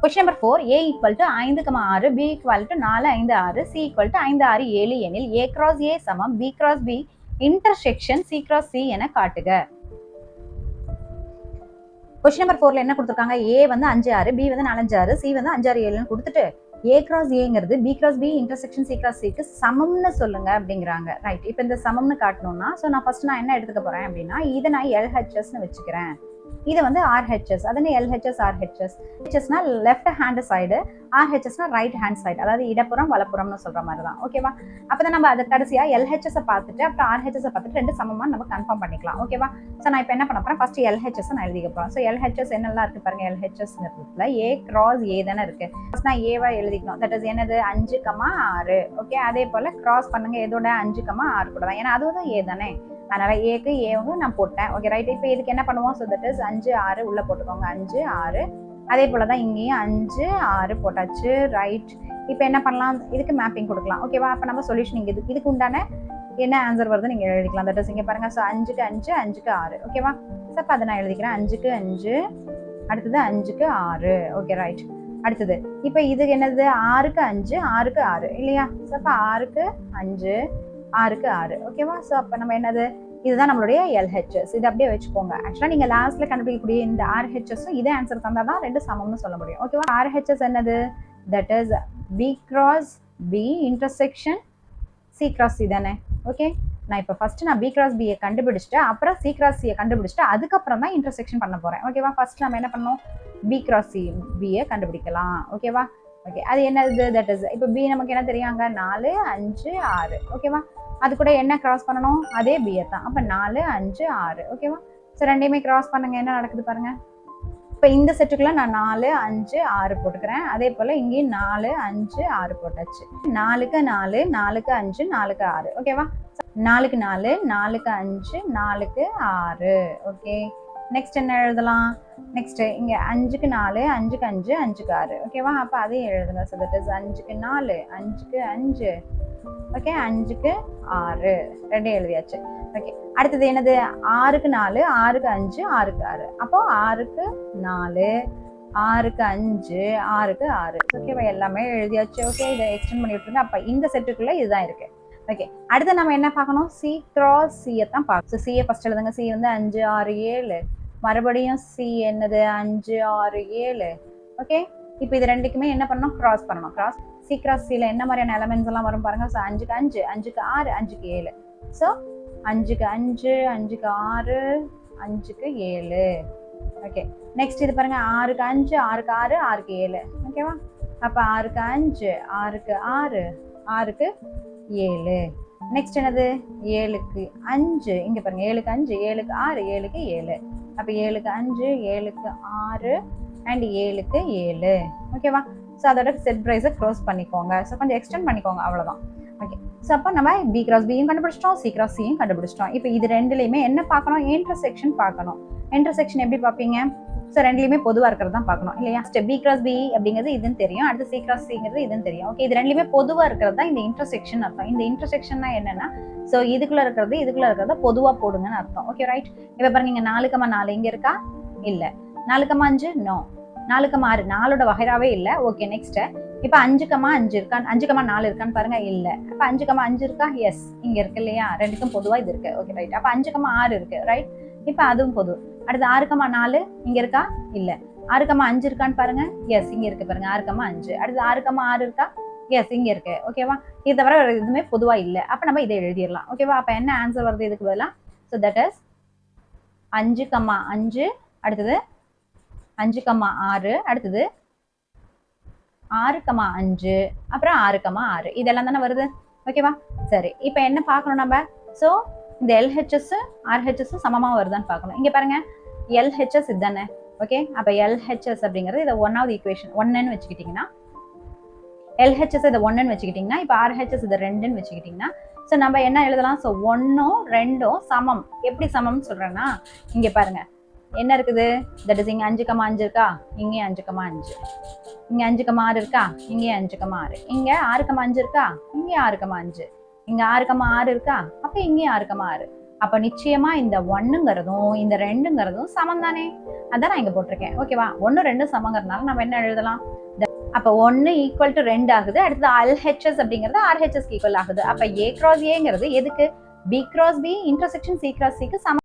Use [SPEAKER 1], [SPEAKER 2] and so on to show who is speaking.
[SPEAKER 1] Question number 4. A equal to 5,6, B equal to 4, 5, 6, C equal to 5, 6, 7 எனில் A cross A சமம் B cross B intersection C cross C என காட்டுக. Question number 4ல என்ன கொடுத்திருக்காங்க? A வந்து 5, 6, B வந்து 4, 5, 6, C வந்து 5, 6, 7 கொடுத்துட்டு A cross Aங்கிறது B cross B intersection C cross Cக்கு சமம்னு சொல்லுங்க அப்படிங்கிறாங்க. ரைட். இப்போ இந்த சமம்னு காட்டணும்னா நான் ஃபர்ஸ்ட் என்ன எடுத்துக்க போறேன் அப்படின்னா இதை நான் LHSன்னு வச்சுக்கிறேன். இது வந்து RHS. அது LHS RHS. HSனா லெஃப்ட் ஹேண்ட் சைடு, RHSனா ரைட் ஹேண்ட் சைடு. அதாவது இடப்புறம் வலப்புறம்னு சொல்ற மாதிரி தான். ஓகேவா? அப்பதான் நம்ம அதை கடைசியா LHS பார்த்துட்டு அப்புறம் RHS பார்த்துட்டு ரெண்டு சமமா நம்ம கன்ஃபார்ம் பண்ணிக்கலாம். ஓகேவா? நான் இப்போ என்ன பண்ண போறேன்? ஃபர்ஸ்ட் LHS நான் எழுதிக்க போறேன். LHS என்னெல்லாம் இருக்கு பாருங்க. LHSங்கிறதுல A cross A தானே இருக்கு. ஃபர்ஸ்ட் நான் A வா எழுதிக்கணும். தட் இஸ் என்னது 5,6. ஓகே, அதே போல கிராஸ் பண்ணுங்க எதோட 5,6 கூட தான். ஏன்னா அதுவும் A தானே. அதனால ஏக்கு ஏவும் நான் போட்டேன். Okay right. இப்போ இதுக்கு என்ன பண்ணுவோம்? தட் இஸ் 5, 6 உள்ள போட்டுக்கோங்க. 5, 6. அதே போல தான் இங்கேயும் 5, 6 போட்டாச்சு. ரைட். இப்போ என்ன பண்ணலாம்? இதுக்கு மேப்பிங் கொடுக்கலாம். ஓகேவா? அப்போ நம்ம சொல்யூஷன் இங்கே இதுக்கு உண்டான என்ன ஆன்சர் வருது நீங்கள் எழுதிக்கலாம். தட் இஸ் இங்கே பாருங்க. 5க்கு 5, 5க்கு 6. ஓகேவா? அப்போ அதை நான் எழுதிக்கிறேன். 5க்கு 5, அடுத்தது 5க்கு 6. Okay right. அடுத்தது இப்போ இதுக்கு என்னது? 6க்கு 5, 6க்கு 6 இல்லையா? அப்போ 6க்கு 5, 6க்கு 6. ஓகேவா? அப்போ நம்ம என்னது? இதுதான் நம்மளுடைய LHS. இதை அப்படியே வச்சுக்கோங்க. ஆக்சுவலாக நீங்கள் லாஸ்ட்ல கண்டுபிடிக்கக்கூடிய இந்த RHSும் இதே ஆன்சர் தந்தால் தான் ரெண்டு சமம்னு சொல்ல முடியும். ஓகேவா? RHS என்னது? That is B cross B intersection C cross C தானே. ஓகே, நான் இப்போ ஃபர்ஸ்ட் B cross B கண்டுபிடிச்சிட்டு அப்புறம் C cross C கண்டுபிடிச்சிட்டு அதுக்கப்புறம் தான் இன்டர்செக்ஷன் பண்ண போறேன். ஓகேவா? ஃபர்ஸ்ட் நம்ம என்ன பண்ணணும்? B cross C B கண்டுபிடிக்கலாம். ஓகேவா? ஓகே, அது என்னது? தட் இஸ் இப்போ B நமக்கு என்ன தெரியாங்க? 4, 5, 6. ஓகேவா? அது கூட என்ன கிராஸ் பண்ணணும்? அதே B தான். அப்போ 4, 5, 6. ஓகேவா? ரெண்டையுமே கிராஸ் பண்ணுங்க. என்ன நடக்குது பாருங்க. இப்போ இந்த செட்டுக்குள்ள நான் 4, 5, 6 போட்டுக்கிறேன். அதே போல இங்கேயும் 4, 5, 6 போட்டாச்சு. 4க்கு 4, 4க்கு 5, 4க்கு 6. ஓகேவா? 4க்கு 4, 4க்கு 5, 4க்கு 6. ஓகே, நெக்ஸ்ட் என்ன எழுதலாம்? நெக்ஸ்ட் இங்க 5க்கு 4, 5க்கு 5, 5க்கு 6. ஓகேவா? அப்போ அதையும் எழுதுங்க. தட் இஸ் 5க்கு 4, 5க்கு 5. ஓகே, 5க்கு 6 ரெண்டே எழுதியாச்சு. ஓகே, அடுத்தது என்னது? 6க்கு 4, 6க்கு 5, 6க்கு 6. அப்போ 6க்கு 4, 6க்கு 5, 6க்கு 6. ஓகேவா? எல்லாமே எழுதியாச்சு. ஓகே, இதை எக்ஸ்டெண்ட் பண்ணி விட்டுருங்க. அப்போ இந்த செட்டுக்குள்ள இதுதான் இருக்கு. ஓகே, அடுத்து நம்ம என்ன பார்க்கணும்? C cross C தான் பார்க்கணும். C ஃபர்ஸ்ட் எழுதுங்க. C வந்து 5, 6, 7. மறுபடியும் C என்னது? 5, 6, 7. ஓகே, இப்போ இது ரெண்டுக்குமே என்ன பண்ணணும்? கிராஸ் பண்ணணும். கிராஸ் C cross Cல என்ன மாதிரியான எலமெண்ட்ஸ் எல்லாம் வரும் பாருங்க. 5க்கு 5, 5க்கு 6, 5க்கு 7. 5க்கு 5, 5க்கு 6, 5க்கு 7. ஓகே, நெக்ஸ்ட் இது பாருங்க. 6க்கு 5, 6க்கு 6, 6க்கு 7. ஓகேவா? அப்போ 6க்கு 5, 6க்கு 6, 6க்கு 7. நெக்ஸ்ட் என்னது? 7க்கு 5. இங்க பாருங்க. 7க்கு 5, 7க்கு 6, 7க்கு 7. அப்போ 7க்கு 5, 7க்கு 6 அண்ட் 7க்கு 7. ஓகேவா? அதோட செட் ப்ரைஸை க்ளோஸ் பண்ணிக்கோங்க. கொஞ்சம் எக்ஸ்டெண்ட் பண்ணிக்கோங்க, அவ்வளோதான். ஓகே, அப்போ நம்ம B cross Bயும் கண்டுபிடிச்சிட்டோம், C cross Cயும் கண்டுபிடிச்சிட்டோம். இப்போ இது ரெண்டுலையுமே என்ன பார்க்கணும்? இன்டர்செக்ஷன் பார்க்கணும். இன்டர்செக்ஷன் எப்படி பார்ப்பீங்க? ரெண்டுலையுமே பொதுவாக இருக்கிறது தான் பார்க்கணும் இல்லையா? B cross B அப்படிங்கிறது இதுன்னு தெரியும், அடுத்து C cross Cங்கிறது இதுன்னு தெரியும். ஓகே, இது ரெண்டுலையுமே பொதுவாக இருக்கிறது தான் இந்த இன்டர்செக்ஷன் அர்த்தம். இந்த இன்டர்செக்ஷன்னா என்னன்னா இதுக்குள்ள இருக்கிறத பொதுவாக போடுங்கன்னு அர்த்தம். Okay right. இப்போ பாருங்க, இங்கே 4,4 இங்கே இருக்கா? இல்லை. 4,5 நோ. 4,6 4ஓட வகைராவே இல்லை. ஓகே, நெக்ஸ்ட் இப்போ 5,5 இருக்கான்னு 5,4 இருக்கான்னு பாருங்க. இல்லை. அப்போ 5,5 இருக்கா? எஸ், இங்க இருக்கு இல்லையா? ரெண்டுக்கும் பொதுவா இது இருக்கு. Okay right. அப்போ 5,6 இருக்கு. ரைட். இப்போ அதுவும் பொது. அடுத்து 6,4 இங்க இருக்கா? இல்லை. 6,5 இருக்கான்னு பாருங்க. எஸ், இங்க இருக்கு பாருங்க. 6,5. அடுத்து 6,6 இருக்கா? எஸ், இங்க இருக்கு. ஓகேவா? இது தவிர எதுவுமே பொதுவா இல்லை. அப்போ நம்ம இதை எழுதிடலாம். ஓகேவா? அப்போ என்ன ஆன்சர் வருது இதுக்கு பதிலாக? That is 5,5. அடுத்தது 5,6. அடுத்தது 6,5. அப்புறம் 6,6. இதெல்லாம் தானே வருது. ஓகேவா? சரி, இப்போ என்ன பார்க்கணும் நம்ம? இந்த LHS RHS சமமாக வருதான்னு பார்க்கணும். இங்கே பாருங்க, LHS இதுதானே. ஓகே, அப்போ LHS அப்படிங்கிறது இதை 1வது ஈக்குவேஷன் 1ன்னு வச்சுக்கிட்டிங்கன்னா, LHS இதை 1ன்னு வச்சுக்கிட்டிங்கன்னா, இப்போ RHS இதை 2ன்னு வச்சுக்கிட்டிங்கன்னா, நம்ம என்ன எழுதலாம்? 1ம் 2ம் சமம். எப்படி சமம்னு சொல்கிறேன்னா, இங்கே பாருங்க என்ன இருக்குது? தட் இஸ் இங்கே 5,5 இருக்கா? இங்கே 5,5. இங்கே 5,6 இருக்கா? இங்கே 5,6. இங்கே 6,5 இருக்கா? இங்கே 6,5. இங்கே 6,6 இருக்கா? அப்போ இங்கே 6,6. அப்ப நிச்சயமா இந்த 1ங்கிறதும் இந்த 2ங்கிறதும் சமம் தானே. அதான் நான் இங்க போட்டிருக்கேன். ஓகேவா? 1 2 சமங்கிறதுனால நம்ம என்ன எழுதலாம்? அப்ப 1 ஈக்குவல் டு 2 ஆகுது. அடுத்தது LHS அப்படிங்கிறது RHS ஈக்குவல் ஆகுது. அப்ப A கிராஸ் ஏங்கிறது எதுக்கு? B cross B intersection C cross Cக்கு சமம்.